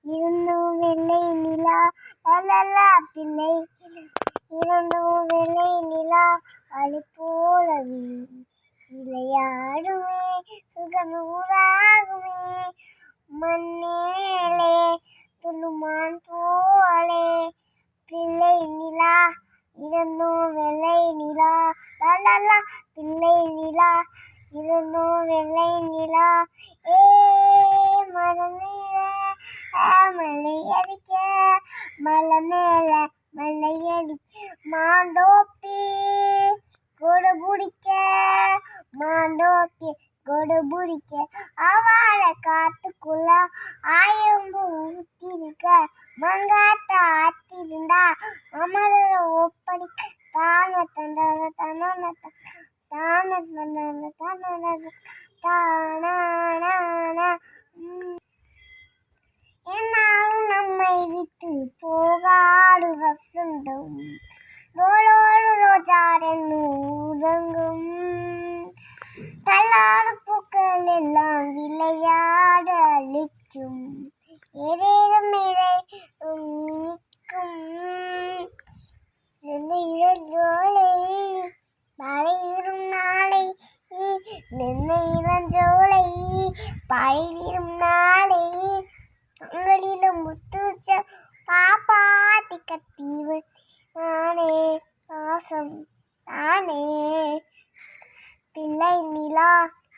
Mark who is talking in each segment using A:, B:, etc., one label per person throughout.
A: இருந்தும் வெள்ளை நிலா லலலா பிள்ளை இருந்தும் வெள்ளை நிலா அழி போல விளையாடுமே சுகநூறாகுமே மண்ணேலே துள்ளுமான் போலே பிள்ளை நிலா இருந்தும் வெள்ளை நிலா லலலா பிள்ளை நிலா இருந்தும் வெள்ளை நிலா ஏ மழை அடிக்க மலை மேல மழை அடிக்க மாந்தோப்பி கொடு பிடிக்க மாந்தோப்பி கொடு பிடிக்க அவள காத்துக்குள்ள ஆயம்பு ஊத்திருக்க மங்காத்த ஆத்திருந்தா அமர ஒப்படிக்க தான தந்தன தனன தான தந்தன தனன தான என்னாலும் நம்மை விட்டு போகாடு வசந்தம் தோளோடு ரோஜாரன் ஊரங்கும் தள்ளாடு பூக்கள் எல்லாம் விளையாட அழிக்கும் ஏதேனும் இனிக்கும் ஜோலை மழை வரும் நாளை இளஞ்சோலை பழை வீரும் நாளை உங்களிலும் முத்துச்ச பாப்பாத்தி கத்தீவு நானே வாசம் தானே பிள்ளை நிலா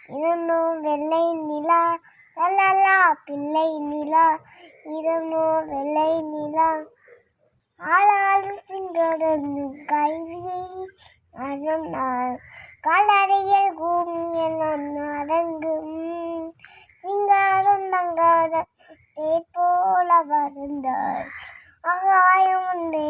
A: இருந்தும் வெள்ளை நிலா லலலா பிள்ளை நிலா இருந்தும் வெள்ளை நிலா ஆளாளு சிங்கடந்து கைவியை அறந்தாள் கலரையில் பூமியெல்லாம் நடங்கும் சிங்காரம் தங்கார தேர் போல வருந்தாள் ஆகாயம் உண்டே